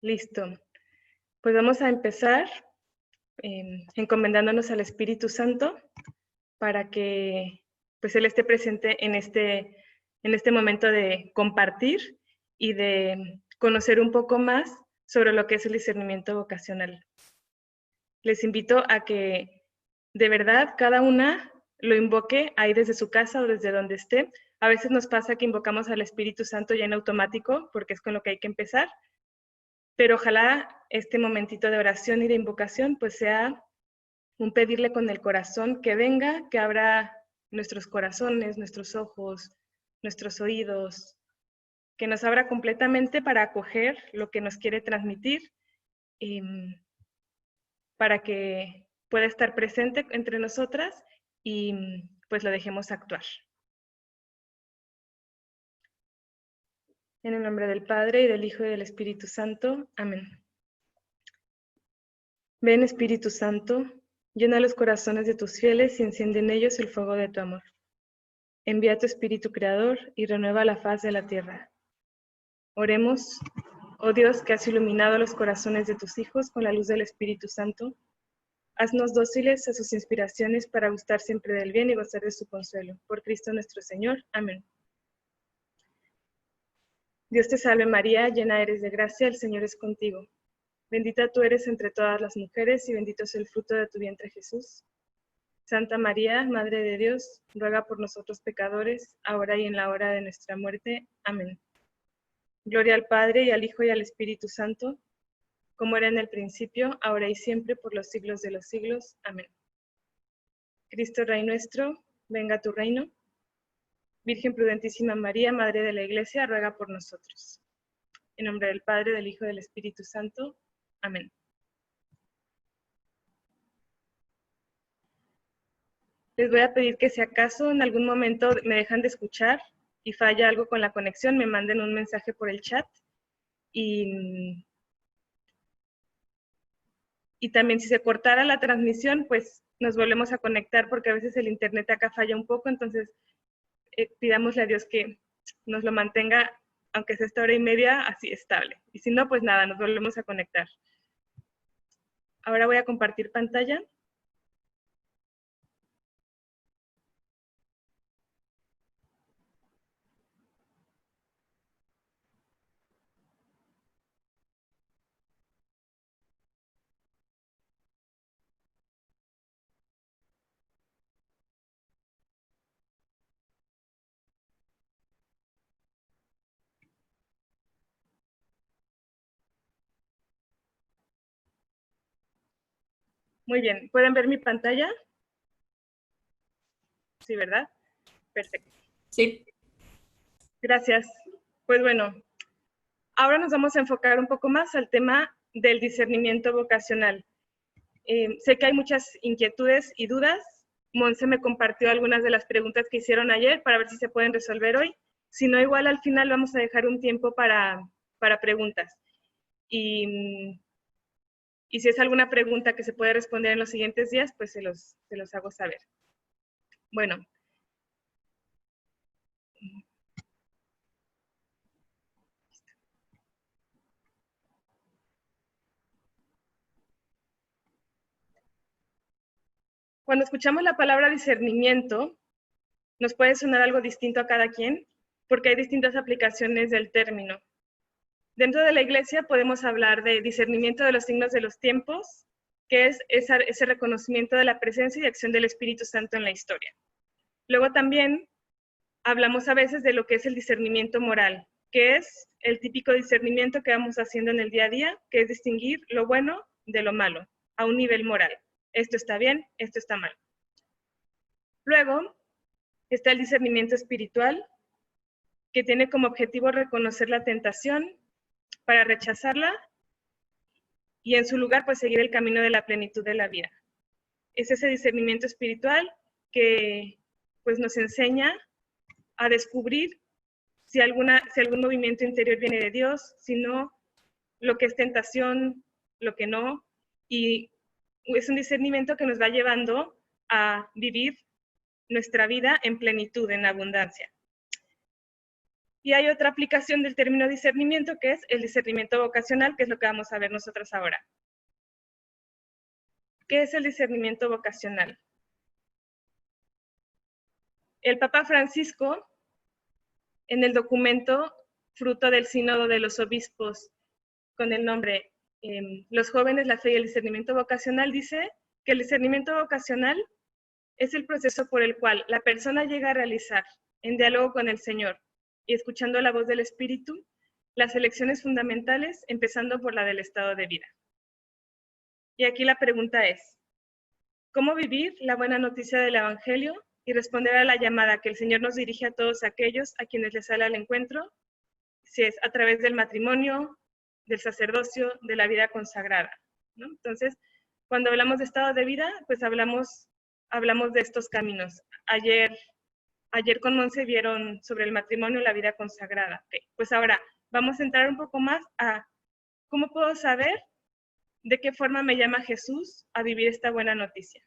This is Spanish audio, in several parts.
Listo. Pues vamos a empezar encomendándonos al Espíritu Santo para que pues Él esté presente en este momento de compartir y de conocer un poco más sobre lo que es el discernimiento vocacional. Les invito a que de verdad cada una lo invoque ahí desde su casa o desde donde esté. A veces nos pasa que invocamos al Espíritu Santo ya en automático porque es con lo que hay que empezar, pero ojalá este momentito de oración y de invocación pues sea un pedirle con el corazón que venga, que abra nuestros corazones, nuestros ojos, nuestros oídos, que nos abra completamente para acoger lo que nos quiere transmitir, para que pueda estar presente entre nosotras y pues lo dejemos actuar. En el nombre del Padre, y del Hijo, y del Espíritu Santo. Amén. Ven, Espíritu Santo, llena los corazones de tus fieles y enciende en ellos el fuego de tu amor. Envía tu Espíritu Creador y renueva la faz de la tierra. Oremos, oh Dios, que has iluminado los corazones de tus hijos con la luz del Espíritu Santo. Haznos dóciles a sus inspiraciones para gustar siempre del bien y gozar de su consuelo. Por Cristo nuestro Señor. Amén. Dios te salve María, llena eres de gracia, el Señor es contigo. Bendita tú eres entre todas las mujeres y bendito es el fruto de tu vientre Jesús. Santa María, Madre de Dios, ruega por nosotros pecadores, ahora y en la hora de nuestra muerte. Amén. Gloria al Padre, y al Hijo, y al Espíritu Santo, como era en el principio, ahora y siempre, por los siglos de los siglos. Amén. Cristo Rey nuestro, venga a tu reino. Virgen prudentísima María, Madre de la Iglesia, ruega por nosotros. En nombre del Padre, del Hijo y del Espíritu Santo. Amén. Les voy a pedir que si acaso en algún momento me dejan de escuchar y falla algo con la conexión, me manden un mensaje por el chat. Y también si se cortara la transmisión, pues nos volvemos a conectar porque a veces el internet acá falla un poco, entonces pidámosle a Dios que nos lo mantenga, aunque sea esta hora y media, así estable. Y si no, pues nada, nos volvemos a conectar. Ahora voy a compartir pantalla. Muy bien, ¿pueden ver mi pantalla? Sí, ¿verdad? Perfecto. Sí. Gracias. Pues bueno, ahora nos vamos a enfocar un poco más al tema del discernimiento vocacional. Sé que hay muchas inquietudes y dudas. Monse me compartió algunas de las preguntas que hicieron ayer para ver si se pueden resolver hoy. Si no, igual al final vamos a dejar un tiempo para preguntas. Y si es alguna pregunta que se puede responder en los siguientes días, pues se los hago saber. Bueno. Cuando escuchamos la palabra discernimiento, nos puede sonar algo distinto a cada quien, porque hay distintas aplicaciones del término. Dentro de la iglesia podemos hablar de discernimiento de los signos de los tiempos, que es ese reconocimiento de la presencia y acción del Espíritu Santo en la historia. Luego también hablamos a veces de lo que es el discernimiento moral, que es el típico discernimiento que vamos haciendo en el día a día, que es distinguir lo bueno de lo malo, a un nivel moral. Esto está bien, esto está mal. Luego está el discernimiento espiritual, que tiene como objetivo reconocer la tentación para rechazarla y en su lugar pues seguir el camino de la plenitud de la vida. Es ese discernimiento espiritual que pues nos enseña a descubrir si algún movimiento interior viene de Dios, si no, lo que es tentación, lo que no, y es un discernimiento que nos va llevando a vivir nuestra vida en plenitud, en abundancia. Y hay otra aplicación del término discernimiento, que es el discernimiento vocacional, que es lo que vamos a ver nosotros ahora. ¿Qué es el discernimiento vocacional? El Papa Francisco, en el documento fruto del Sínodo de los Obispos, con el nombre Los jóvenes, la fe y el discernimiento vocacional, dice que el discernimiento vocacional es el proceso por el cual la persona llega a realizar, en diálogo con el Señor y escuchando la voz del Espíritu, las elecciones fundamentales, empezando por la del estado de vida. Y aquí la pregunta es, ¿cómo vivir la buena noticia del Evangelio y responder a la llamada que el Señor nos dirige a todos aquellos a quienes les sale al encuentro, si es a través del matrimonio, del sacerdocio, de la vida consagrada, ¿no? Entonces, cuando hablamos de estado de vida, pues hablamos de estos caminos. Ayer con Monse vieron sobre el matrimonio y la vida consagrada. Okay. Pues ahora vamos a entrar un poco más a cómo puedo saber de qué forma me llama Jesús a vivir esta buena noticia.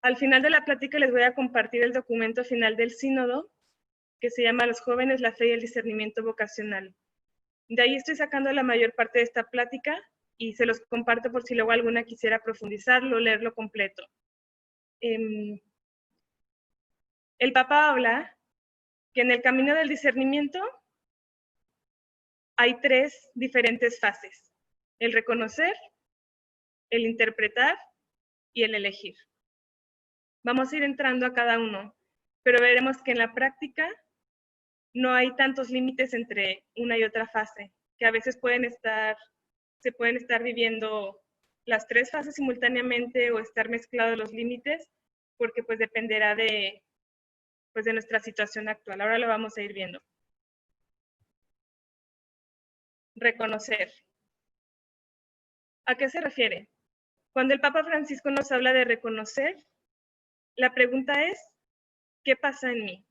Al final de la plática les voy a compartir el documento final del sínodo, que se llama Los jóvenes, la fe y el discernimiento vocacional. De ahí estoy sacando la mayor parte de esta plática y se los comparto por si luego alguna quisiera profundizarlo, leerlo completo. El Papa habla que en el camino del discernimiento hay 3 diferentes fases: el reconocer, el interpretar y el elegir. Vamos a ir entrando a cada uno, pero veremos que en la práctica no hay tantos límites entre una y otra fase, que a veces se pueden estar viviendo las 3 fases simultáneamente o estar mezclados los límites, porque pues dependerá de nuestra situación actual. Ahora lo vamos a ir viendo. Reconocer. ¿A qué se refiere? Cuando el Papa Francisco nos habla de reconocer, la pregunta es, ¿qué pasa en mí?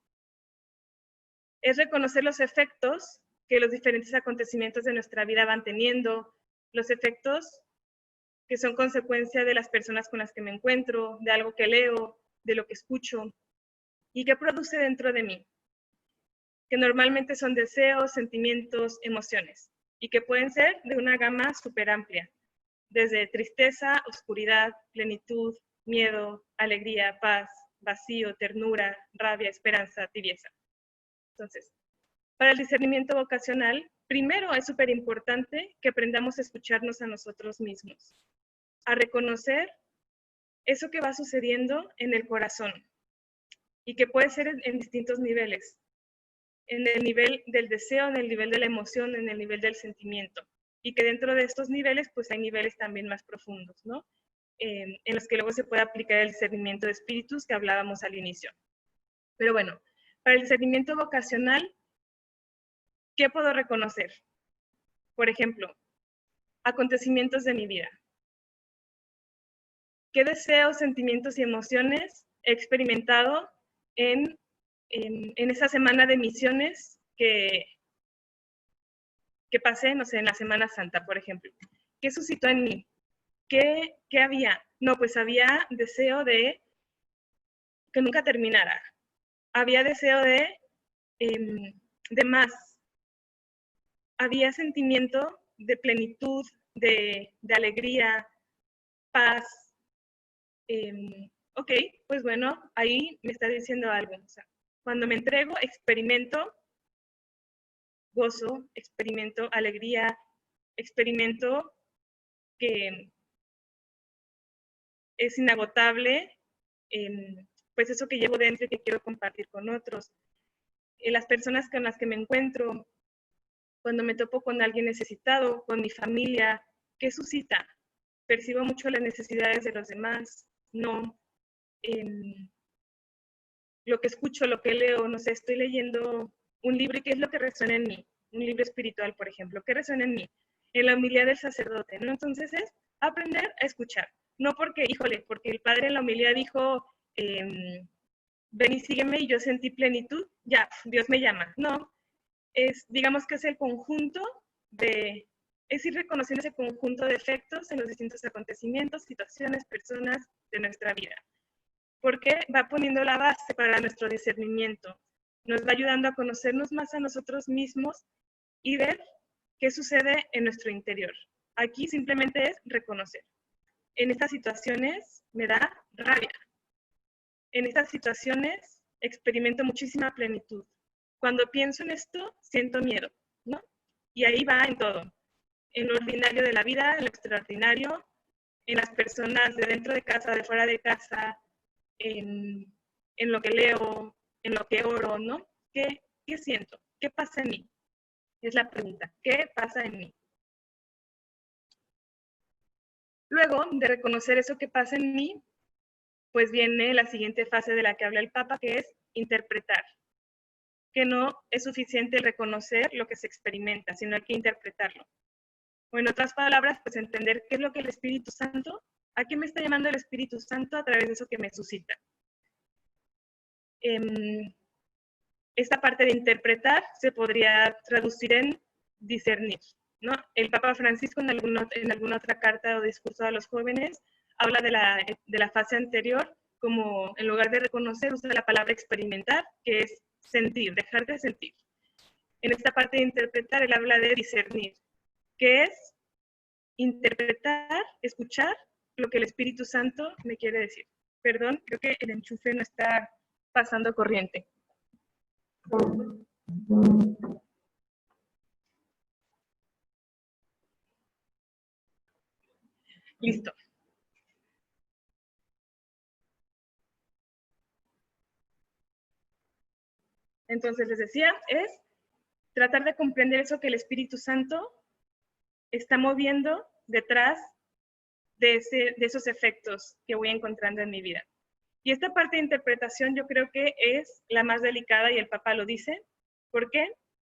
Es reconocer los efectos que los diferentes acontecimientos de nuestra vida van teniendo, los efectos que son consecuencia de las personas con las que me encuentro, de algo que leo, de lo que escucho, y qué produce dentro de mí, que normalmente son deseos, sentimientos, emociones, y que pueden ser de una gama súper amplia, desde tristeza, oscuridad, plenitud, miedo, alegría, paz, vacío, ternura, rabia, esperanza, tibieza. Entonces, para el discernimiento vocacional, primero es súper importante que aprendamos a escucharnos a nosotros mismos, a reconocer eso que va sucediendo en el corazón y que puede ser en distintos niveles, en el nivel del deseo, en el nivel de la emoción, en el nivel del sentimiento, y que dentro de estos niveles pues hay niveles también más profundos, ¿no? En los que luego se puede aplicar el discernimiento de espíritus que hablábamos al inicio. Pero bueno, para el discernimiento vocacional, ¿qué puedo reconocer? Por ejemplo, acontecimientos de mi vida. ¿Qué deseos, sentimientos y emociones he experimentado en esa semana de misiones que pasé, no sé, en la Semana Santa, por ejemplo? ¿Qué suscitó en mí? ¿Qué había? No, pues había deseo de que nunca terminara. Había deseo de más. Había sentimiento de plenitud, de alegría, paz. Ok, pues bueno, ahí me está diciendo algo. O sea, cuando me entrego, experimento gozo, experimento alegría, experimento que es inagotable, pues eso que llevo dentro y que quiero compartir con otros. Las personas con las que me encuentro, cuando me topo con alguien necesitado, con mi familia, ¿qué suscita? Percibo mucho las necesidades de los demás, no. Lo que escucho, lo que leo, no sé, estoy leyendo un libro y qué es lo que resuena en mí, un libro espiritual, por ejemplo, ¿qué resuena en mí? En la homilía del sacerdote, ¿no? Entonces es aprender a escuchar, no porque, híjole, porque el padre en la homilía dijo, ven y sígueme y yo sentí plenitud, ya, Dios me llama. No, digamos que es el conjunto es ir reconociendo ese conjunto de efectos en los distintos acontecimientos, situaciones, personas de nuestra vida. Porque va poniendo la base para nuestro discernimiento. Nos va ayudando a conocernos más a nosotros mismos y ver qué sucede en nuestro interior. Aquí simplemente es reconocer. En estas situaciones me da rabia. En estas situaciones experimento muchísima plenitud. Cuando pienso en esto, siento miedo, ¿no? Y ahí va en todo. En lo ordinario de la vida, en lo extraordinario, en las personas de dentro de casa, de fuera de casa, en lo que leo, en lo que oro, ¿no? ¿Qué siento? ¿Qué pasa en mí? Es la pregunta. ¿Qué pasa en mí? Luego de reconocer eso que pasa en mí, pues viene la siguiente fase de la que habla el Papa, que es interpretar. Que no es suficiente reconocer lo que se experimenta, sino hay que interpretarlo. O en otras palabras, pues entender qué es lo que el Espíritu Santo, a qué me está llamando el Espíritu Santo a través de eso que me suscita. Esta parte de interpretar se podría traducir en discernir, ¿no? El Papa Francisco en alguna otra carta o discurso a los jóvenes habla de la fase anterior como en lugar de reconocer usa la palabra experimentar, que es sentir, dejar de sentir. En esta parte de interpretar él habla de discernir, que es interpretar, escuchar lo que el Espíritu Santo me quiere decir. Perdón, creo que el enchufe no está pasando corriente. Listo. Entonces, les decía, es tratar de comprender eso que el Espíritu Santo está moviendo detrás de esos efectos que voy encontrando en mi vida. Y esta parte de interpretación yo creo que es la más delicada y el Papa lo dice. ¿Por qué?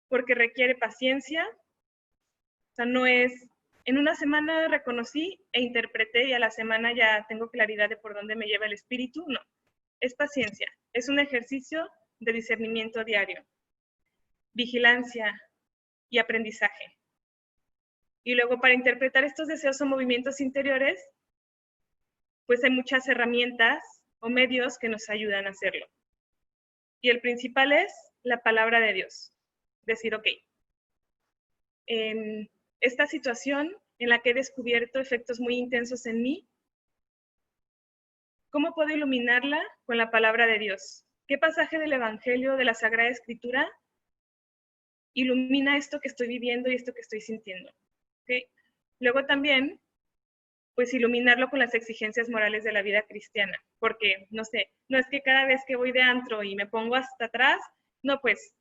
Porque requiere paciencia. O sea, no es, en una semana reconocí e interpreté y a la semana ya tengo claridad de por dónde me lleva el Espíritu. No, es paciencia. Es un ejercicio de discernimiento diario, vigilancia y aprendizaje. Y luego para interpretar estos deseos o movimientos interiores, pues hay muchas herramientas o medios que nos ayudan a hacerlo. Y el principal es la palabra de Dios. Decir, ok, en esta situación en la que he descubierto efectos muy intensos en mí, ¿cómo puedo iluminarla con la palabra de Dios? ¿Qué pasaje del Evangelio, de la Sagrada Escritura, ilumina esto que estoy viviendo y esto que estoy sintiendo? ¿Okay? Luego también, pues iluminarlo con las exigencias morales de la vida cristiana, porque, no sé, no es que cada vez que voy de antro y me pongo hasta atrás, no, pues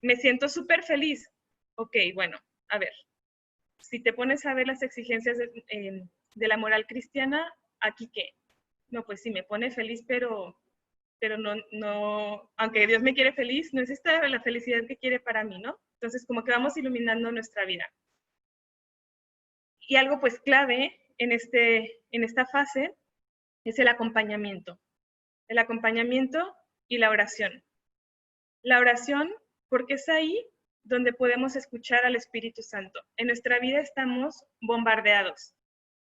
me siento súper feliz. Ok, bueno, a ver, si te pones a ver las exigencias de la moral cristiana, ¿aquí qué? No, pues sí, me pone feliz, pero no, aunque Dios me quiere feliz, no es esta la felicidad que quiere para mí, ¿no? Entonces, como que vamos iluminando nuestra vida. Y algo pues clave en esta fase es el acompañamiento y la oración. La oración, porque es ahí donde podemos escuchar al Espíritu Santo. En nuestra vida estamos bombardeados.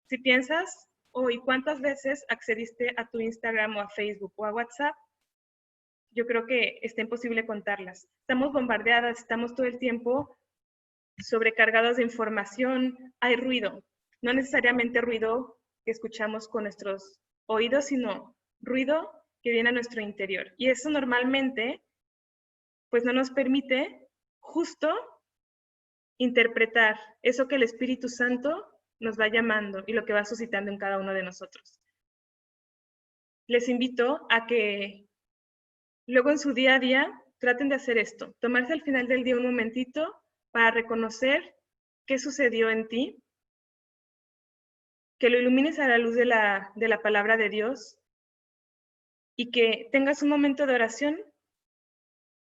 Si piensas, hoy, ¿cuántas veces accediste a tu Instagram o a Facebook o a WhatsApp? Yo creo que está imposible contarlas. Estamos bombardeadas, estamos todo el tiempo sobrecargados de información, hay ruido. No necesariamente ruido que escuchamos con nuestros oídos, sino ruido que viene a nuestro interior. Y eso normalmente pues no nos permite justo interpretar eso que el Espíritu Santo nos va llamando y lo que va suscitando en cada uno de nosotros. Les invito a que luego en su día a día traten de hacer esto, tomarse al final del día un momentito para reconocer qué sucedió en ti, que lo ilumines a la luz de la palabra de Dios y que tengas un momento de oración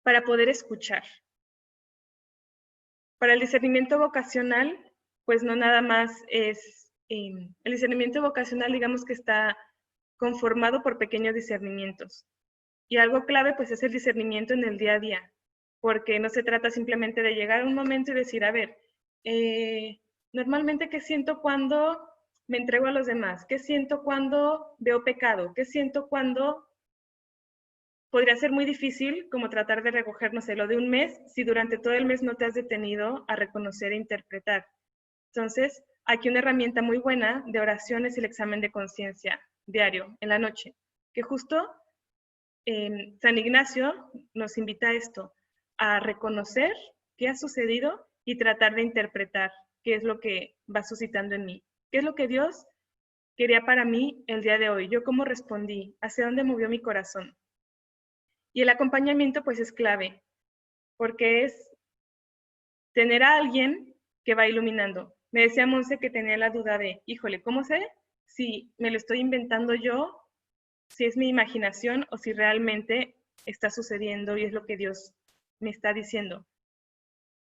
para poder escuchar. Para el discernimiento vocacional, pues no nada más es, el discernimiento vocacional digamos que está conformado por pequeños discernimientos. Y algo clave pues es el discernimiento en el día a día, porque no se trata simplemente de llegar a un momento y decir, a ver, normalmente ¿qué siento cuando me entrego a los demás? ¿Qué siento cuando veo pecado? ¿Qué siento cuando podría ser muy difícil como tratar de recoger, no sé, lo de un mes, si durante todo el mes no te has detenido a reconocer e interpretar? Entonces, aquí una herramienta muy buena de oración es el examen de conciencia diario, en la noche, que justo San Ignacio nos invita a esto, a reconocer qué ha sucedido y tratar de interpretar qué es lo que va suscitando en mí, qué es lo que Dios quería para mí el día de hoy, yo cómo respondí, hacia dónde movió mi corazón. Y el acompañamiento pues es clave, porque es tener a alguien que va iluminando. Me decía Monse que tenía la duda de, híjole, ¿cómo sé si me lo estoy inventando yo, si es mi imaginación o si realmente está sucediendo y es lo que Dios me está diciendo?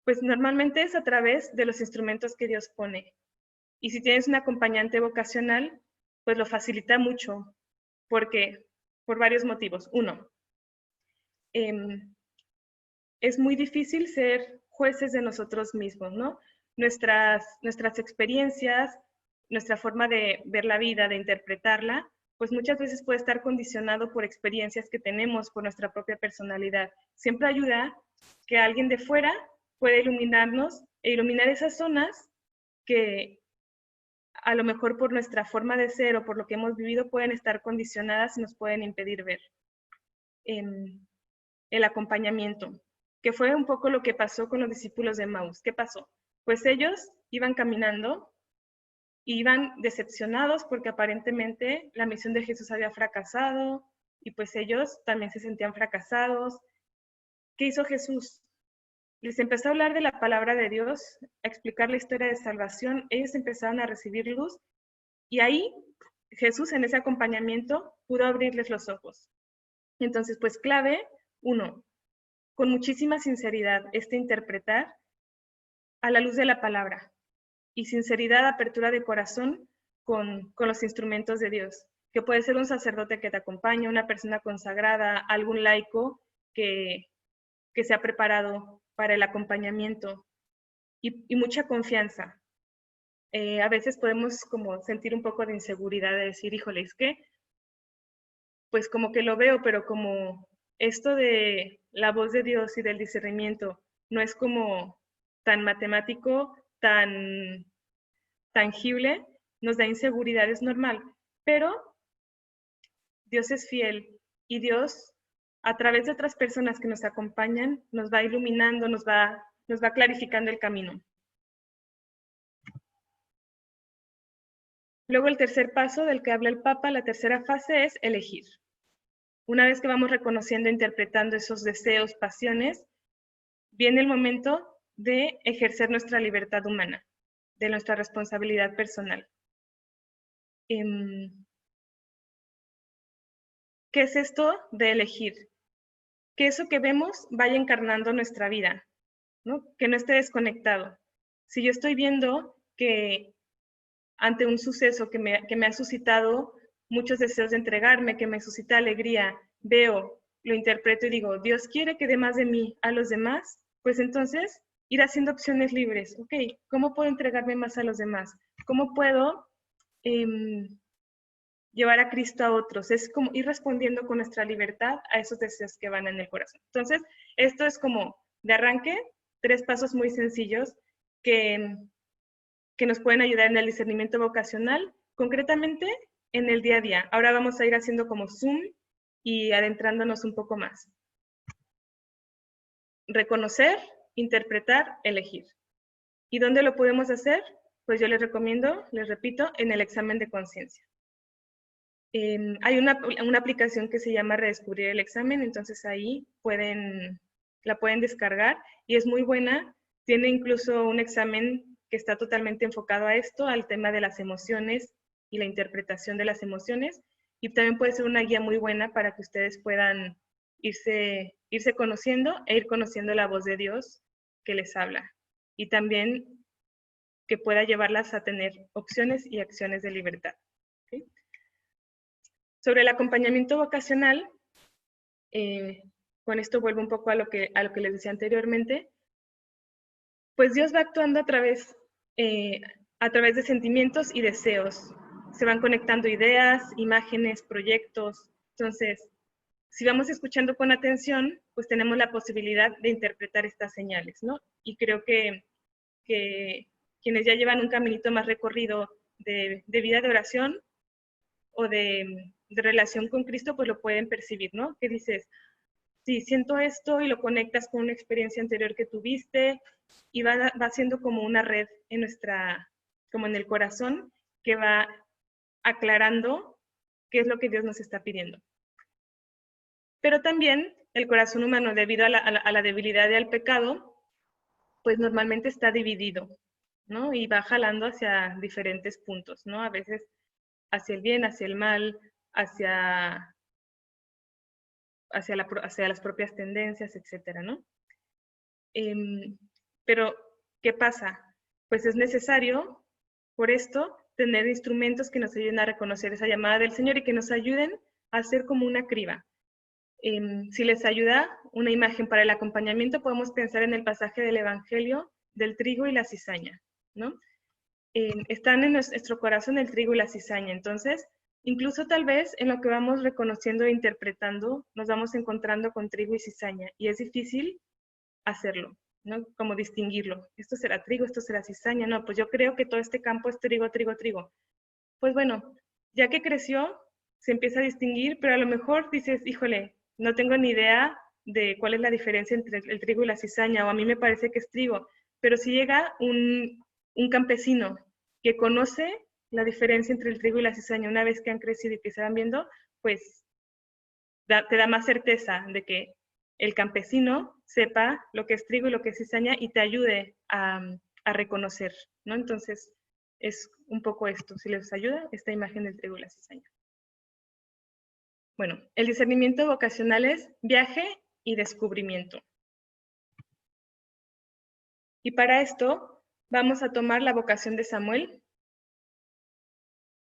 Pues normalmente es a través de los instrumentos que Dios pone. Y si tienes un acompañante vocacional, pues lo facilita mucho, porque por varios motivos. Uno, es muy difícil ser jueces de nosotros mismos, ¿no? Nuestras experiencias, nuestra forma de ver la vida, de interpretarla, pues muchas veces puede estar condicionado por experiencias que tenemos, por nuestra propia personalidad. Siempre ayuda que alguien de fuera pueda iluminarnos e iluminar esas zonas que a lo mejor por nuestra forma de ser o por lo que hemos vivido pueden estar condicionadas y nos pueden impedir ver. El acompañamiento, que fue un poco lo que pasó con los discípulos de Maús. ¿Qué pasó? Pues ellos iban caminando, iban decepcionados porque aparentemente la misión de Jesús había fracasado y pues ellos también se sentían fracasados. ¿Qué hizo Jesús? Les empezó a hablar de la palabra de Dios, a explicar la historia de salvación, ellos empezaron a recibir luz y ahí Jesús en ese acompañamiento pudo abrirles los ojos. Entonces, pues clave, uno, con muchísima sinceridad interpretar a la luz de la palabra y sinceridad, apertura de corazón con los instrumentos de Dios, que puede ser un sacerdote que te acompañe, una persona consagrada, algún laico que se ha preparado para el acompañamiento y mucha confianza. A veces podemos como sentir un poco de inseguridad de decir, híjole, es que pues como que lo veo, pero como esto de la voz de Dios y del discernimiento no es como tan matemático, tan tangible, nos da inseguridad, es normal, pero Dios es fiel y Dios a través de otras personas que nos acompañan nos va iluminando, nos va clarificando el camino. Luego el tercer paso del que habla el Papa, la tercera fase es elegir. Una vez que vamos reconociendo e interpretando esos deseos, pasiones, viene el momento de ejercer nuestra libertad humana, de nuestra responsabilidad personal. ¿Qué es esto de elegir? Que eso que vemos vaya encarnando nuestra vida, ¿no? Que no esté desconectado. Si yo estoy viendo que ante un suceso que me ha suscitado muchos deseos de entregarme, que me suscita alegría, veo, lo interpreto y digo, Dios quiere que dé más de mí a los demás, pues entonces ir haciendo opciones libres. Ok, ¿cómo puedo entregarme más a los demás? ¿Cómo puedo llevar a Cristo a otros? Es como ir respondiendo con nuestra libertad a esos deseos que van en el corazón. Entonces, esto es como de arranque, 3 pasos muy sencillos que nos pueden ayudar en el discernimiento vocacional, concretamente en el día a día. Ahora vamos a ir haciendo como zoom y adentrándonos un poco más. Reconocer, interpretar, elegir. ¿Y dónde lo podemos hacer? Pues yo les recomiendo, les repito, en el examen de conciencia. Hay una aplicación que se llama Redescubrir el Examen, entonces ahí la pueden descargar y es muy buena. Tiene incluso un examen que está totalmente enfocado a esto, al tema de las emociones y la interpretación de las emociones. Y también puede ser una guía muy buena para que ustedes puedan irse conociendo e ir conociendo la voz de Dios que les habla. Y también que pueda llevarlas a tener opciones y acciones de libertad. ¿Okay? Sobre el acompañamiento vocacional, con esto vuelvo un poco a lo que les decía anteriormente, pues Dios va actuando a través de sentimientos y deseos. Se van conectando ideas, imágenes, proyectos. Entonces, si vamos escuchando con atención, pues tenemos la posibilidad de interpretar estas señales, ¿no? Y creo que quienes ya llevan un caminito más recorrido de vida de oración o de relación con Cristo, pues lo pueden percibir, ¿no? Que dices, sí, siento esto y lo conectas con una experiencia anterior que tuviste y va siendo como una red en como en el corazón, que va aclarando qué es lo que Dios nos está pidiendo. Pero también el corazón humano, debido a la debilidad y al pecado, pues normalmente está dividido, ¿no? Y va jalando hacia diferentes puntos, ¿no? A veces hacia el bien, hacia el mal, hacia las propias tendencias, etcétera, ¿no? Pero, ¿qué pasa? Pues es necesario, por esto, tener instrumentos que nos ayuden a reconocer esa llamada del Señor y que nos ayuden a hacer como una criba. Si les ayuda una imagen para el acompañamiento, podemos pensar en el pasaje del Evangelio del trigo y la cizaña, ¿no? Están en nuestro corazón el trigo y la cizaña, entonces, incluso tal vez en lo que vamos reconociendo e interpretando, nos vamos encontrando con trigo y cizaña, y es difícil hacerlo, ¿no? Como distinguirlo. Esto será trigo, esto será cizaña. No, pues yo creo que todo este campo es trigo, trigo, trigo. Pues bueno, ya que creció, se empieza a distinguir, pero a lo mejor dices, híjole, no tengo ni idea de cuál es la diferencia entre el trigo y la cizaña, o a mí me parece que es trigo. Pero si llega un campesino que conoce la diferencia entre el trigo y la cizaña una vez que han crecido y que se van viendo, pues te da más certeza de que el campesino sepa lo que es trigo y lo que es cizaña y te ayude a reconocer, ¿no? Entonces, es un poco esto, si les ayuda, esta imagen del trigo y la cizaña. Bueno, el discernimiento vocacional es viaje y descubrimiento. Y para esto, vamos a tomar la vocación de Samuel.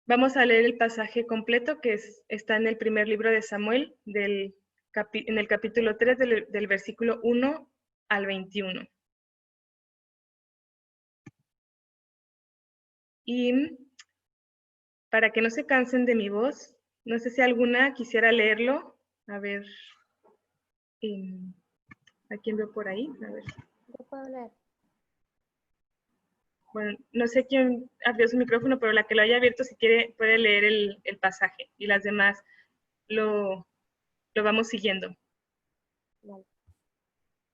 Vamos a leer el pasaje completo que está en el primer libro de Samuel, en el capítulo 3 del versículo 1 al 21. Y para que no se cansen de mi voz, no sé si alguna quisiera leerlo. A ver, ¿a quién veo por ahí? A ver. Yo puedo leer. Bueno, no sé quién abrió su micrófono, pero la que lo haya abierto, si quiere, puede leer el pasaje y las demás lo vamos siguiendo. Vale.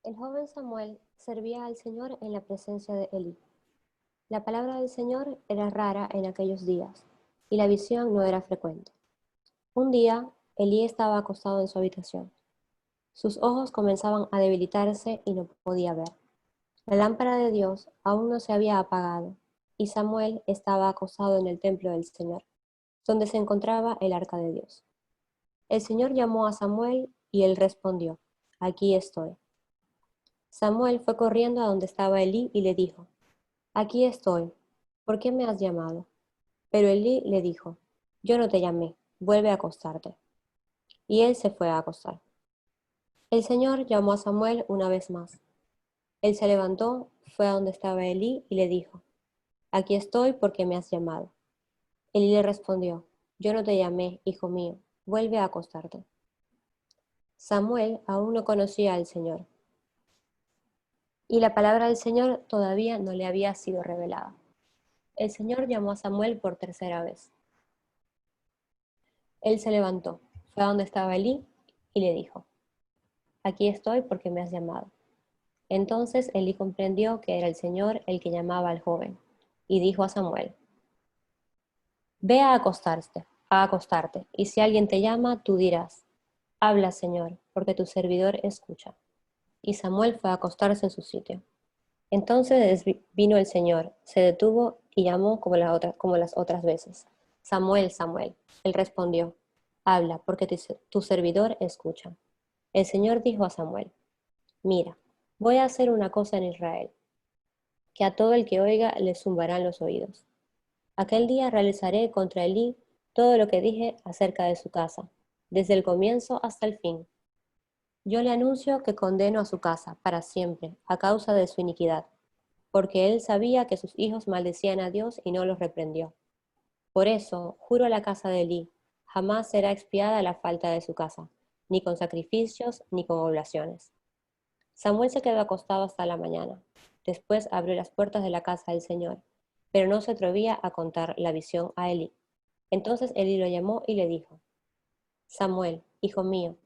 El joven Samuel servía al Señor en la presencia de Elí. La palabra del Señor era rara en aquellos días, y la visión no era frecuente. Un día, Elí estaba acostado en su habitación. Sus ojos comenzaban a debilitarse y no podía ver. La lámpara de Dios aún no se había apagado, y Samuel estaba acostado en el templo del Señor, donde se encontraba el arca de Dios. El Señor llamó a Samuel y él respondió: Aquí estoy. Samuel fue corriendo a donde estaba Elí y le dijo: Aquí estoy, ¿por qué me has llamado? Pero Elí le dijo: Yo no te llamé, vuelve a acostarte. Y él se fue a acostar. El Señor llamó a Samuel una vez más. Él se levantó, fue a donde estaba Elí y le dijo: Aquí estoy porque me has llamado. Elí le respondió: Yo no te llamé, hijo mío, vuelve a acostarte. Samuel aún no conocía al Señor, y la palabra del Señor todavía no le había sido revelada. El Señor llamó a Samuel por tercera vez. Él se levantó, fue a donde estaba Elí y le dijo: Aquí estoy porque me has llamado. Entonces Elí comprendió que era el Señor el que llamaba al joven, y dijo a Samuel: Ve a acostarte, y si alguien te llama, tú dirás: Habla, Señor, porque tu servidor escucha. Y Samuel fue a acostarse en su sitio. Entonces vino el Señor, se detuvo y llamó como las otras veces: Samuel, Samuel. Él respondió: Habla, porque tu servidor escucha. El Señor dijo a Samuel: Mira, voy a hacer una cosa en Israel, que a todo el que oiga le zumbarán los oídos. Aquel día realizaré contra Elí todo lo que dije acerca de su casa, desde el comienzo hasta el fin. yo le anuncio que condeno a su casa para siempre, a causa de su iniquidad, porque él sabía que sus hijos maldecían a Dios y no los reprendió. Por eso, juro a la casa de Elí, jamás será expiada la falta de su casa, ni con sacrificios, ni con oblaciones. Samuel se quedó acostado hasta la mañana. Después abrió las puertas de la casa del Señor, pero no se atrevía a contar la visión a Elí. Entonces Elí lo llamó y le dijo: Samuel, hijo mío.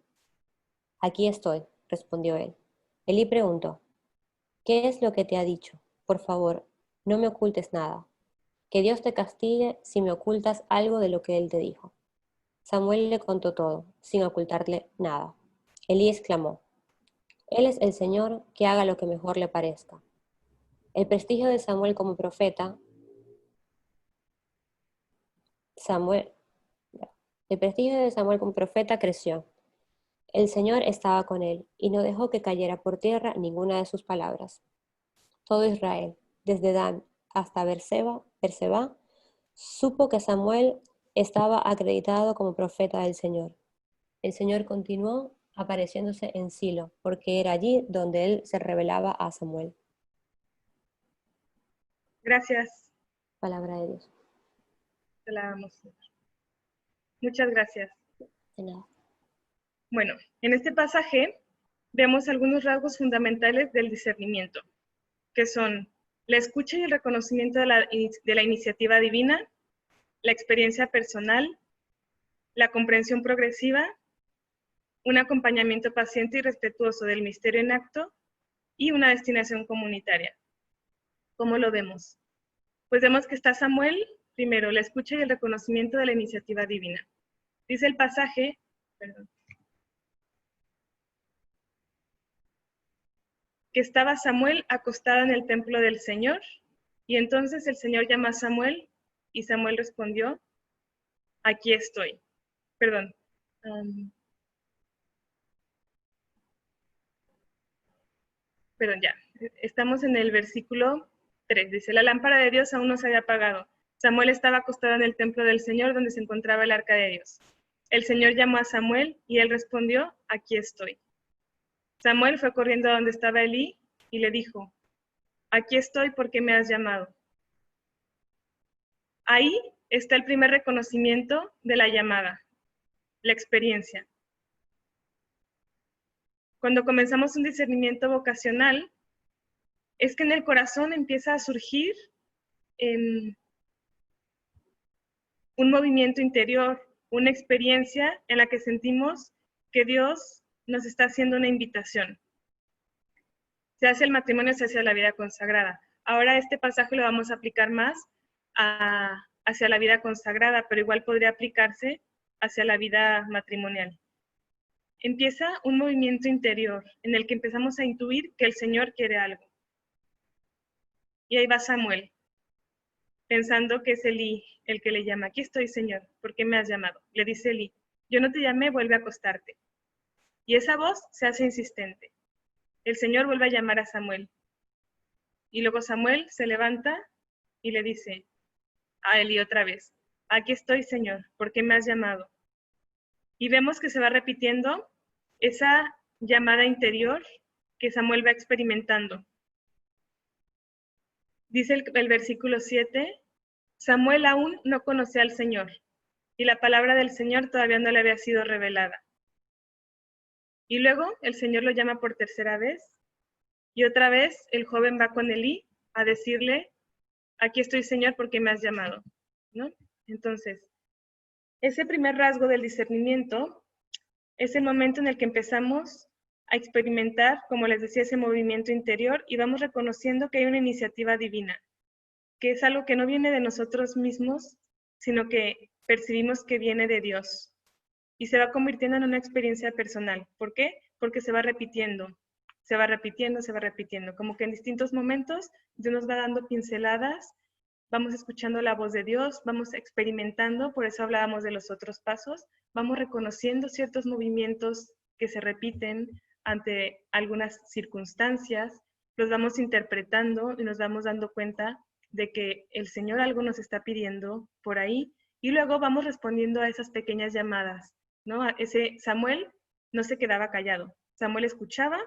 Aquí estoy, respondió él. Elí preguntó: ¿Qué es lo que te ha dicho? Por favor, no me ocultes nada. Que Dios te castigue si me ocultas algo de lo que él te dijo. Samuel le contó todo, sin ocultarle nada. Elí exclamó: Él es el Señor, que haga lo que mejor le parezca. El prestigio de Samuel como profeta, Samuel, el prestigio de Samuel como profeta creció. El Señor estaba con él, y no dejó que cayera por tierra ninguna de sus palabras. Todo Israel, desde Dan hasta Berseba, supo que Samuel estaba acreditado como profeta del Señor. El Señor continuó apareciéndose en Silo, porque era allí donde él se revelaba a Samuel. Gracias. Palabra de Dios. Te la damos. Muchas gracias. De nada. Bueno, en este pasaje vemos algunos rasgos fundamentales del discernimiento, que son la escucha y el reconocimiento de la iniciativa divina, la experiencia personal, la comprensión progresiva, un acompañamiento paciente y respetuoso del misterio en acto y una destinación comunitaria. ¿Cómo lo vemos? Pues vemos que está Samuel, primero, la escucha y el reconocimiento de la iniciativa divina. Dice el pasaje, que estaba Samuel acostado en el templo del Señor, y entonces el Señor llama a Samuel, y Samuel respondió: aquí estoy. Perdón. Perdón, ya. Estamos en el versículo 3. Dice: la lámpara de Dios aún no se había apagado. Samuel estaba acostado en el templo del Señor, donde se encontraba el arca de Dios. El Señor llamó a Samuel, y él respondió: aquí estoy. Samuel fue corriendo a donde estaba Elí, y le dijo: aquí estoy, ¿por qué me has llamado? Ahí está el primer reconocimiento de la llamada, la experiencia. Cuando comenzamos un discernimiento vocacional, es que en el corazón empieza a surgir un movimiento interior, una experiencia en la que sentimos que Dios nos está haciendo una invitación. Se hace el matrimonio, se hace la vida consagrada. Ahora este pasaje lo vamos a aplicar más hacia la vida consagrada, pero igual podría aplicarse hacia la vida matrimonial. Empieza un movimiento interior en el que empezamos a intuir que el Señor quiere algo. Y ahí va Samuel, pensando que es Elí el que le llama. Aquí estoy, Señor, ¿por qué me has llamado? Le dice Elí: yo no te llamé, vuelve a acostarte. Y esa voz se hace insistente. El Señor vuelve a llamar a Samuel. Y luego Samuel se levanta y le dice a Elí otra vez: aquí estoy, Señor, ¿por qué me has llamado? Y vemos que se va repitiendo esa llamada interior que Samuel va experimentando. Dice el versículo 7, Samuel aún no conocía al Señor, y la palabra del Señor todavía no le había sido revelada. Y luego el Señor lo llama por tercera vez, y otra vez el joven va con Elí a decirle: aquí estoy, Señor, ¿por qué me has llamado? ¿No? Entonces, ese primer rasgo del discernimiento es el momento en el que empezamos a experimentar, como les decía, ese movimiento interior, y vamos reconociendo que hay una iniciativa divina, que es algo que no viene de nosotros mismos, sino que percibimos que viene de Dios. Y se va convirtiendo en una experiencia personal. ¿Por qué? Porque se va repitiendo, se va repitiendo, se va repitiendo. Como que en distintos momentos Dios nos va dando pinceladas, vamos escuchando la voz de Dios, vamos experimentando, por eso hablábamos de los otros pasos, vamos reconociendo ciertos movimientos que se repiten ante algunas circunstancias, los vamos interpretando y nos vamos dando cuenta de que el Señor algo nos está pidiendo por ahí, y luego vamos respondiendo a esas pequeñas llamadas, ¿no? Ese Samuel no se quedaba callado, Samuel escuchaba,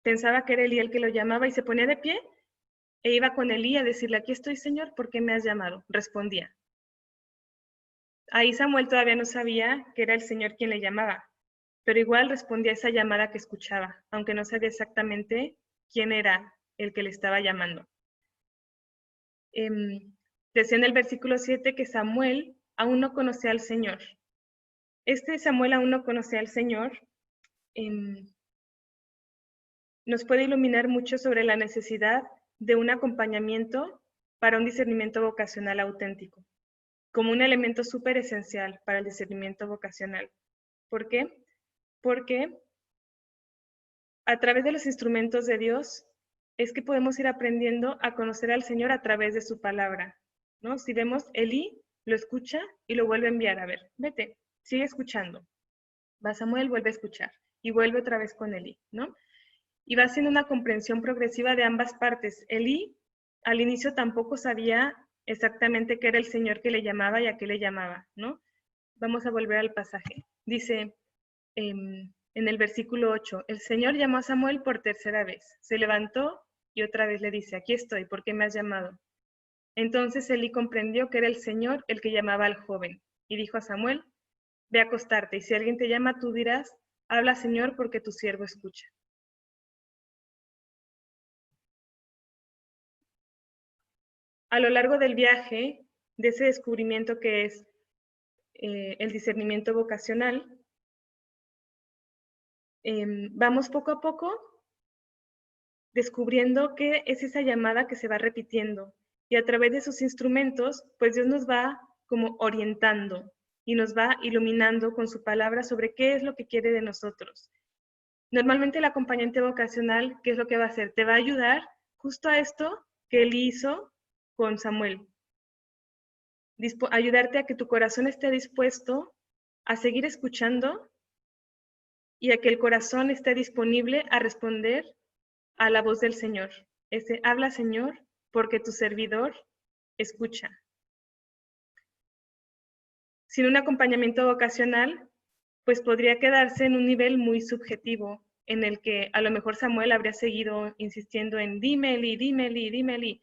pensaba que era Elí el que lo llamaba y se ponía de pie e iba con Elí a decirle, aquí estoy, Señor, ¿por qué me has llamado? Respondía. Ahí Samuel todavía no sabía que era el Señor quien le llamaba, pero igual respondía a esa llamada que escuchaba, aunque no sabía exactamente quién era el que le estaba llamando. Decía en el versículo 7 que Samuel aún no conocía al Señor. Este Samuel aún no conocía al Señor. Nos puede iluminar mucho sobre la necesidad de un acompañamiento para un discernimiento vocacional auténtico, como un elemento súper esencial para el discernimiento vocacional. ¿Por qué? Porque a través de los instrumentos de Dios es que podemos ir aprendiendo a conocer al Señor a través de su palabra, ¿no? Si vemos, Elí lo escucha y lo vuelve a enviar, a ver, vete, sigue escuchando. Va Samuel, vuelve a escuchar y vuelve otra vez con Elí, ¿no? Y va haciendo una comprensión progresiva de ambas partes. Elí al inicio tampoco sabía exactamente qué era el Señor que le llamaba y a qué le llamaba, ¿no? Vamos a volver al pasaje. Dice en el versículo 8, el Señor llamó a Samuel por tercera vez. Se levantó y otra vez le dice, aquí estoy, ¿por qué me has llamado? Entonces Elí comprendió que era el Señor el que llamaba al joven y dijo a Samuel, ve a acostarte y si alguien te llama tú dirás, habla Señor porque tu siervo escucha. A lo largo del viaje, de ese descubrimiento que es el discernimiento vocacional, vamos poco a poco descubriendo qué es esa llamada que se va repitiendo. Y a través de sus instrumentos, pues Dios nos va como orientando y nos va iluminando con su palabra sobre qué es lo que quiere de nosotros. Normalmente el acompañante vocacional, ¿qué es lo que va a hacer? Te va a ayudar justo a esto que él hizo con Samuel. Ayudarte a que tu corazón esté dispuesto a seguir escuchando y a que el corazón esté disponible a responder a la voz del Señor. Habla Señor, porque tu servidor escucha. Sin un acompañamiento vocacional, pues podría quedarse en un nivel muy subjetivo, en el que a lo mejor Samuel habría seguido insistiendo en dime, Eli,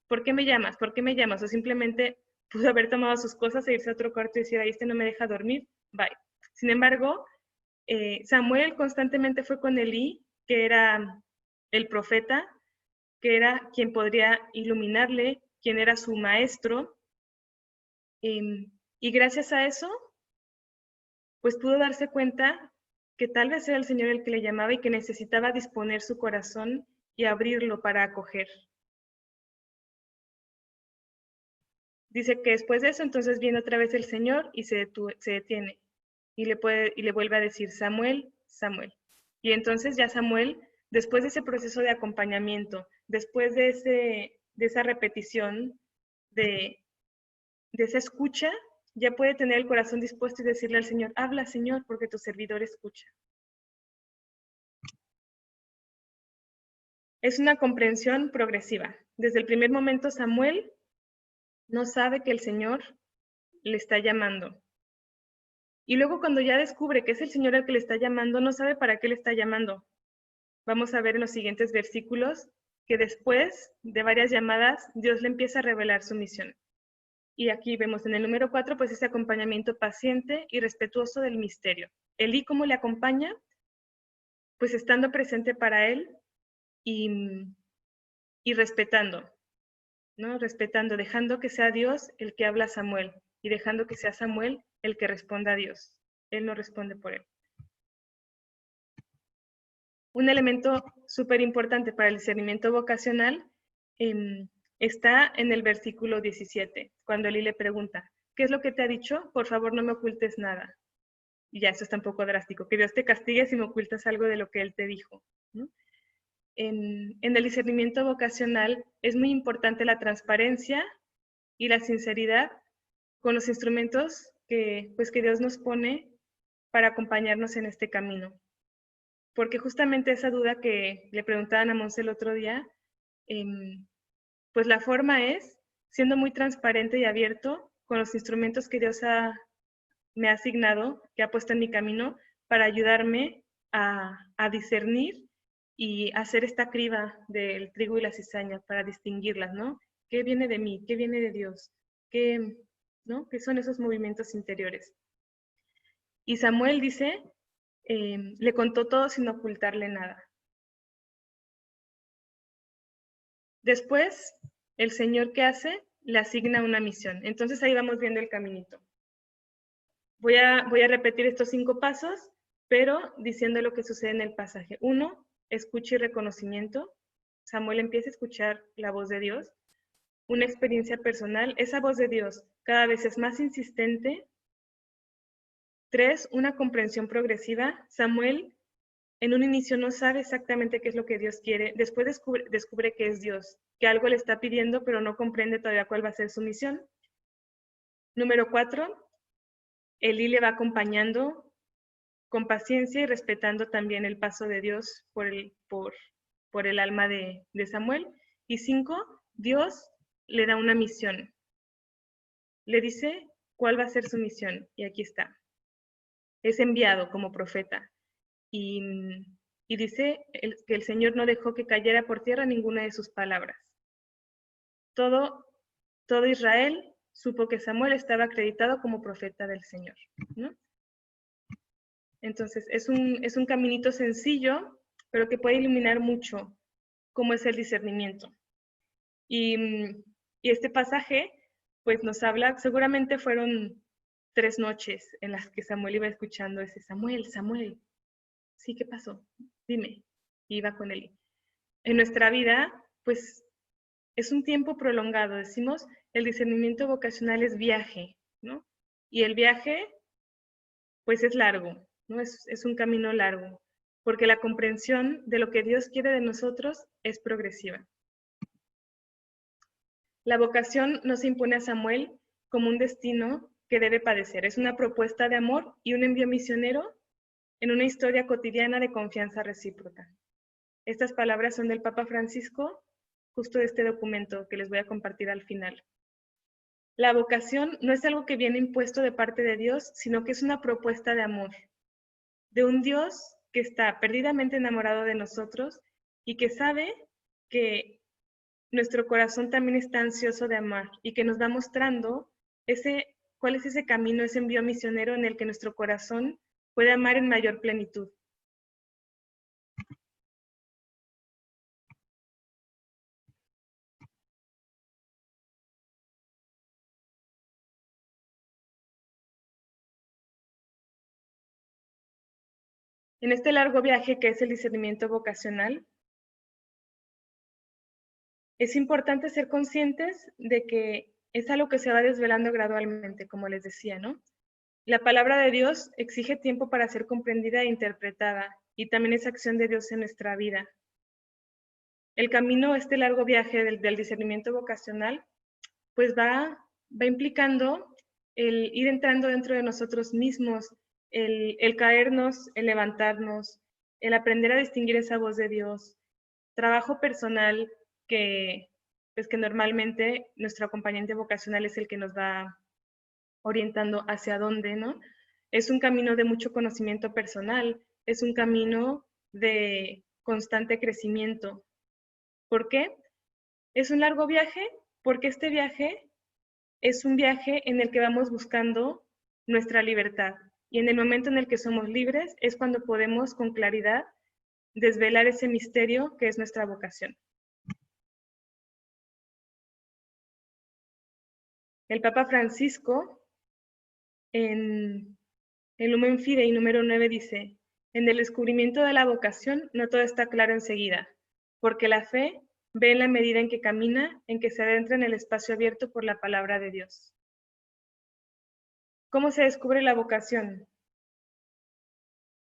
¿por qué me llamas? ¿Por qué me llamas? O simplemente pudo haber tomado sus cosas e irse a otro cuarto y decir, ahí no me deja dormir, bye. Sin embargo, Samuel constantemente fue con Elí, que era el profeta, que era quien podría iluminarle, quien era su maestro, y gracias a eso, pues pudo darse cuenta que tal vez era el Señor el que le llamaba y que necesitaba disponer su corazón y abrirlo para acoger. Dice que después de eso, entonces viene otra vez el Señor y se detiene y le vuelve a decir, Samuel, Samuel. Y entonces ya Samuel, después de ese proceso de acompañamiento, después de esa repetición, de esa escucha, ya puede tener el corazón dispuesto y decirle al Señor, habla Señor, porque tu servidor escucha. Es una comprensión progresiva. Desde el primer momento Samuel no sabe que el Señor le está llamando. Y luego cuando ya descubre que es el Señor el que le está llamando, no sabe para qué le está llamando. Vamos a ver en los siguientes versículos que después de varias llamadas, Dios le empieza a revelar su misión. Y aquí vemos en el número 4, pues ese acompañamiento paciente y respetuoso del misterio. Elí, ¿cómo le acompaña? Pues estando presente para él y respetando, ¿no? Respetando, dejando que sea Dios el que habla a Samuel y dejando que sea Samuel el que responda a Dios. Él no responde por él. Un elemento súper importante para el discernimiento vocacional está en el versículo 17, cuando Eli le pregunta, ¿qué es lo que te ha dicho? Por favor, no me ocultes nada. Y ya, eso está un poco drástico, que Dios te castigue si me ocultas algo de lo que Él te dijo, ¿no? En el discernimiento vocacional es muy importante la transparencia y la sinceridad con los instrumentos que Dios nos pone para acompañarnos en este camino. Porque justamente esa duda que le preguntaban a Monse el otro día, pues la forma es siendo muy transparente y abierto con los instrumentos que Dios me ha asignado, que ha puesto en mi camino, para ayudarme a discernir y hacer esta criba del trigo y la cizaña para distinguirlas, ¿no? ¿Qué viene de mí? ¿Qué viene de Dios? ¿Qué, ¿no? ¿Qué son esos movimientos interiores? Y Samuel dice, le contó todo sin ocultarle nada. Después, el Señor, ¿qué hace? Le asigna una misión. Entonces ahí vamos viendo el caminito. Voy a repetir estos 5 pasos, pero diciendo lo que sucede en el pasaje. 1, escucha y reconocimiento. Samuel empieza a escuchar la voz de Dios. Una experiencia personal. Esa voz de Dios cada vez es más insistente. 3, una comprensión progresiva. Samuel en un inicio no sabe exactamente qué es lo que Dios quiere. Después descubre que es Dios, que algo le está pidiendo, pero no comprende todavía cuál va a ser su misión. Número 4, Elí le va acompañando con paciencia y respetando también el paso de Dios por el alma de Samuel. Y 5, Dios le da una misión. Le dice cuál va a ser su misión. Y aquí está. Es enviado como profeta. Y dice que el Señor no dejó que cayera por tierra ninguna de sus palabras. Todo Israel supo que Samuel estaba acreditado como profeta del Señor, ¿no? Entonces, es un caminito sencillo, pero que puede iluminar mucho cómo es el discernimiento. Y este pasaje, pues nos habla, seguramente fueron 3 noches en las que Samuel iba escuchando ese Samuel, Samuel. Sí, ¿qué pasó? Dime. Y iba con él. En nuestra vida, pues es un tiempo prolongado. Decimos, el discernimiento vocacional es viaje, ¿no? Y el viaje, pues es largo, ¿no? Es un camino largo, porque la comprensión de lo que Dios quiere de nosotros es progresiva. La vocación no se impone a Samuel como un destino que debe padecer. Es una propuesta de amor y un envío misionero en una historia cotidiana de confianza recíproca. Estas palabras son del Papa Francisco, justo de este documento que les voy a compartir al final. La vocación no es algo que viene impuesto de parte de Dios, sino que es una propuesta de amor, de un Dios que está perdidamente enamorado de nosotros y que sabe que nuestro corazón también está ansioso de amar y que nos va mostrando cuál es ese camino, ese envío misionero en el que nuestro corazón puede amar en mayor plenitud. En este largo viaje que es el discernimiento vocacional, es importante ser conscientes de que es algo que se va desvelando gradualmente, como les decía, ¿no? La palabra de Dios exige tiempo para ser comprendida e interpretada, y también es acción de Dios en nuestra vida. El camino, este largo viaje del discernimiento vocacional, pues va implicando el ir entrando dentro de nosotros mismos, el caernos, el levantarnos, el aprender a distinguir esa voz de Dios, trabajo personal que normalmente nuestro acompañante vocacional es el que nos va orientando hacia dónde, ¿no? Es un camino de mucho conocimiento personal, es un camino de constante crecimiento. ¿Por qué? Es un largo viaje, porque este viaje es un viaje en el que vamos buscando nuestra libertad. Y en el momento en el que somos libres es cuando podemos con claridad desvelar ese misterio que es nuestra vocación. El Papa Francisco, en el Lumen Fidei número 9 dice, en el descubrimiento de la vocación no todo está claro enseguida, porque la fe ve en la medida en que camina, en que se adentra en el espacio abierto por la palabra de Dios. ¿Cómo se descubre la vocación?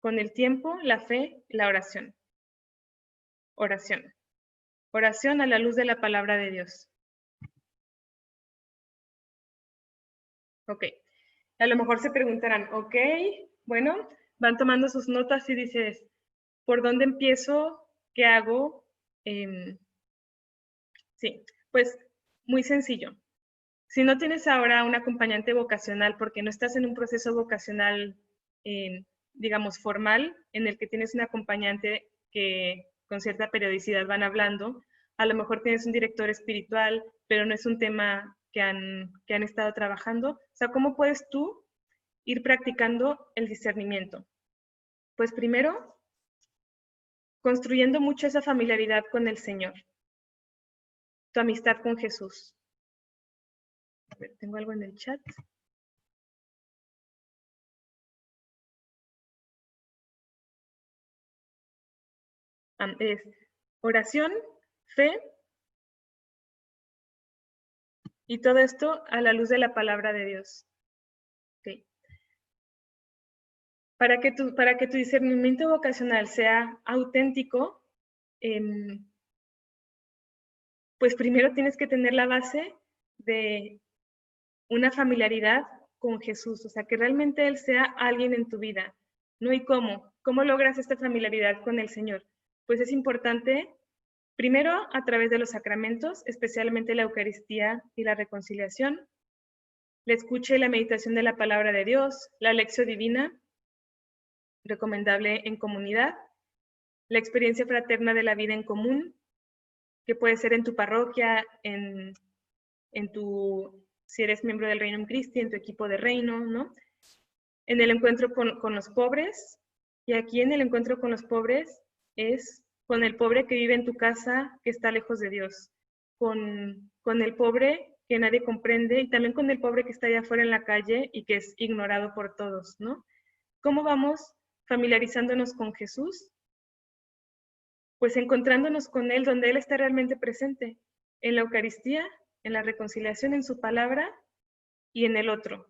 Con el tiempo, la fe, la oración. Oración. Oración a la luz de la palabra de Dios. Ok. A lo mejor se preguntarán, ok, bueno, van tomando sus notas y dices, ¿por dónde empiezo? ¿Qué hago? Sí, pues muy sencillo. Si no tienes ahora un acompañante vocacional porque no estás en un proceso vocacional digamos, formal, en el que tienes un acompañante que con cierta periodicidad van hablando. A lo mejor tienes un director espiritual, pero no es un tema que han estado trabajando. O sea, ¿cómo puedes tú ir practicando el discernimiento? Pues primero, construyendo mucho esa familiaridad con el Señor, tu amistad con Jesús. A ver, tengo algo en el chat. Es oración, fe, y todo esto a la luz de la palabra de Dios. Okay. Para que tu discernimiento vocacional sea auténtico, pues primero tienes que tener la base de una familiaridad con Jesús, o sea, que realmente Él sea alguien en tu vida. ¿No? ¿Y cómo? ¿Cómo logras esta familiaridad con el Señor? Pues es importante, primero, a través de los sacramentos, especialmente la Eucaristía y la reconciliación, la escucha y la meditación de la palabra de Dios, la lección divina, recomendable en comunidad, la experiencia fraterna de la vida en común, que puede ser en tu parroquia, si eres miembro del Reino Christi, en tu equipo de reino, ¿no? En el encuentro con los pobres, y aquí en el encuentro con los pobres es con el pobre que vive en tu casa, que está lejos de Dios, con el pobre que nadie comprende, y también con el pobre que está allá afuera en la calle y que es ignorado por todos, ¿no? ¿Cómo vamos familiarizándonos con Jesús? Pues encontrándonos con Él donde Él está realmente presente, en la Eucaristía, en la reconciliación, en su palabra y en el otro.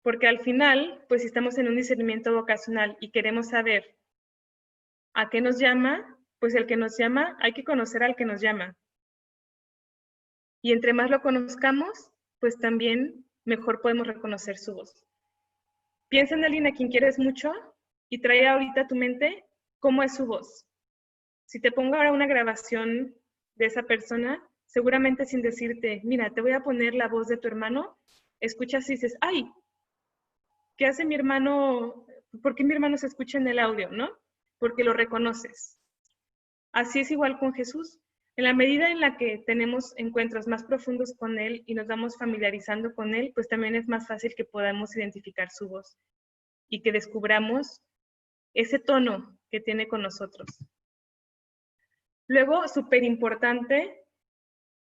Porque al final, pues si estamos en un discernimiento vocacional y queremos saber a qué nos llama, pues el que nos llama, hay que conocer al que nos llama. Y entre más lo conozcamos, pues también mejor podemos reconocer su voz. Piensa en alguien a quien quieres mucho y trae ahorita a tu mente cómo es su voz. Si te pongo ahora una grabación de esa persona, seguramente sin decirte, mira, te voy a poner la voz de tu hermano, escuchas y dices, ay, ¿qué hace mi hermano? ¿Por qué mi hermano se escucha en el audio, no? Porque lo reconoces. Así es igual con Jesús. En la medida en la que tenemos encuentros más profundos con Él y nos vamos familiarizando con Él, pues también es más fácil que podamos identificar su voz y que descubramos ese tono que tiene con nosotros. Luego, súper importante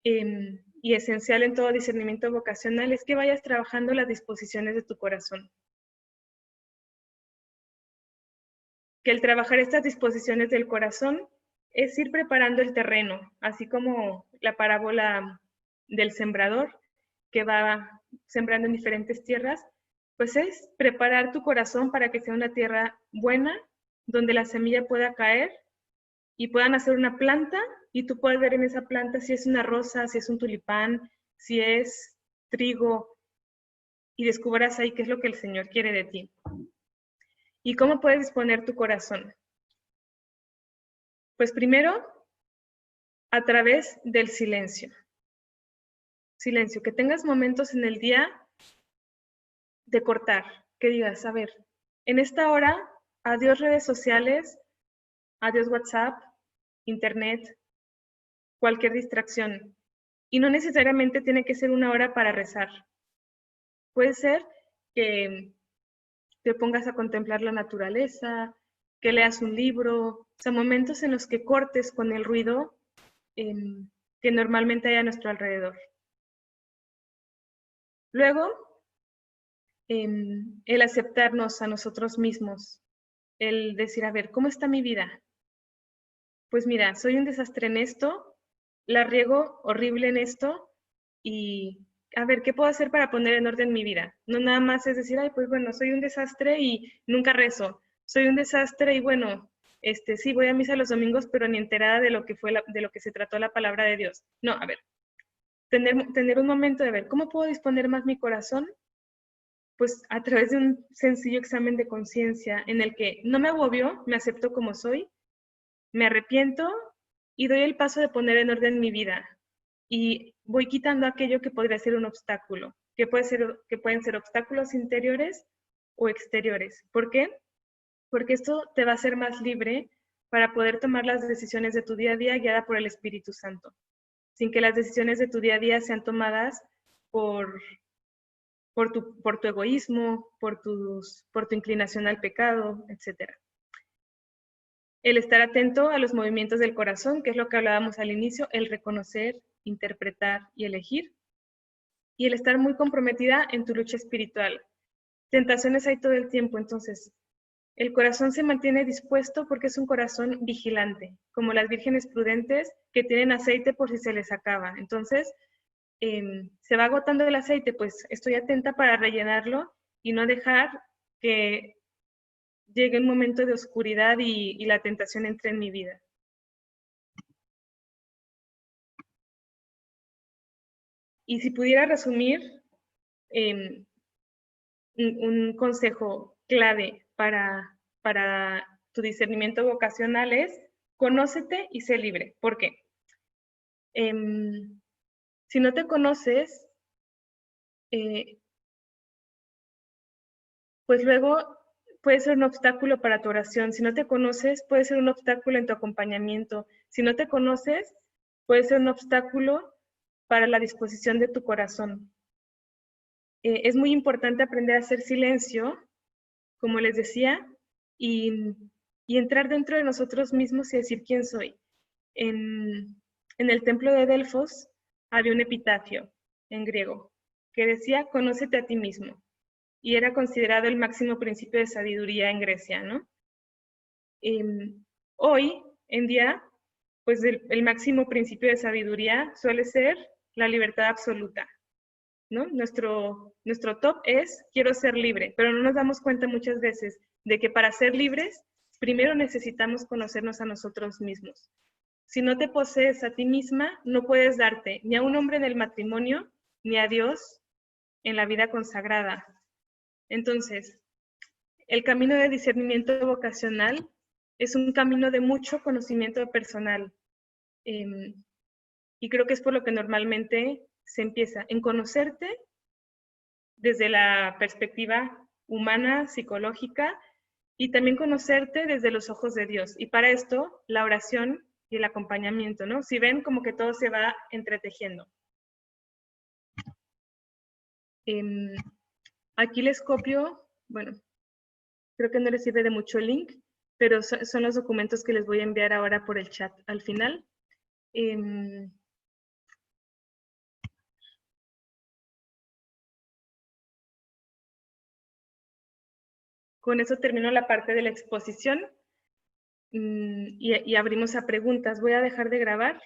y esencial en todo discernimiento vocacional es que vayas trabajando las disposiciones de tu corazón. Que el trabajar estas disposiciones del corazón es ir preparando el terreno, así como la parábola del sembrador que va sembrando en diferentes tierras, pues es preparar tu corazón para que sea una tierra buena, donde la semilla pueda caer y puedan hacer una planta y tú puedes ver en esa planta si es una rosa, si es un tulipán, si es trigo, y descubras ahí qué es lo que el Señor quiere de ti. ¿Y cómo puedes disponer tu corazón? Pues primero, a través del silencio. Silencio, que tengas momentos en el día de cortar, que digas, a ver, en esta hora, adiós redes sociales, adiós WhatsApp, Internet, cualquier distracción. Y no necesariamente tiene que ser una hora para rezar. Puede ser que te pongas a contemplar la naturaleza, que leas un libro, o sea, momentos en los que cortes con el ruido que normalmente hay a nuestro alrededor. Luego, el aceptarnos a nosotros mismos, el decir, a ver, ¿cómo está mi vida? Pues mira, soy un desastre en esto, la riego horrible en esto y a ver, ¿qué puedo hacer para poner en orden mi vida? No nada más es decir, ay, pues bueno, soy un desastre y nunca rezo. Soy un desastre y bueno, sí, voy a misa los domingos, pero ni enterada de lo que de lo que se trató la palabra de Dios. No, a ver, tener un momento de ver, ¿cómo puedo disponer más mi corazón? Pues a través de un sencillo examen de conciencia en el que no me agobio, me acepto como soy, me arrepiento y doy el paso de poner en orden mi vida y voy quitando aquello que podría ser un obstáculo. que pueden ser obstáculos interiores o exteriores. ¿Por qué? Porque esto te va a hacer más libre para poder tomar las decisiones de tu día a día guiada por el Espíritu Santo, sin que las decisiones de tu día a día sean tomadas por tu egoísmo, por tu inclinación al pecado, etc. El estar atento a los movimientos del corazón, que es lo que hablábamos al inicio, el reconocer, interpretar y elegir, y el estar muy comprometida en tu lucha espiritual. Tentaciones hay todo el tiempo, entonces el corazón se mantiene dispuesto porque es un corazón vigilante, como las vírgenes prudentes que tienen aceite por si se les acaba. Entonces, se va agotando el aceite, pues estoy atenta para rellenarlo y no dejar que llegue un momento de oscuridad y la tentación entre en mi vida. Y si pudiera resumir un consejo clave para tu discernimiento vocacional es: conócete y sé libre. ¿Por qué? Si no te conoces, pues luego puede ser un obstáculo para tu oración. Si no te conoces, puede ser un obstáculo en tu acompañamiento. Si no te conoces, puede ser un obstáculo para la disposición de tu corazón. Es muy importante aprender a hacer silencio, como les decía, y entrar dentro de nosotros mismos y decir quién soy. En el templo de Delfos había un epitafio en griego que decía: conócete a ti mismo. Y era considerado el máximo principio de sabiduría en Grecia, ¿no? Hoy en día, pues el máximo principio de sabiduría suele ser la libertad absoluta, ¿no? Nuestro top es: quiero ser libre, pero no nos damos cuenta muchas veces de que para ser libres, primero necesitamos conocernos a nosotros mismos. Si no te posees a ti misma, no puedes darte ni a un hombre en el matrimonio, ni a Dios en la vida consagrada. Entonces, el camino de discernimiento vocacional es un camino de mucho conocimiento personal. Y creo que es por lo que normalmente se empieza en conocerte desde la perspectiva humana, psicológica, y también conocerte desde los ojos de Dios. Y para esto, la oración y el acompañamiento, ¿no? Si ven, como que todo se va entretejiendo. Aquí les copio, bueno, creo que no les sirve de mucho el link, pero son los documentos que les voy a enviar ahora por el chat al final. Con eso termino la parte de la exposición y abrimos a preguntas. Voy a dejar de grabar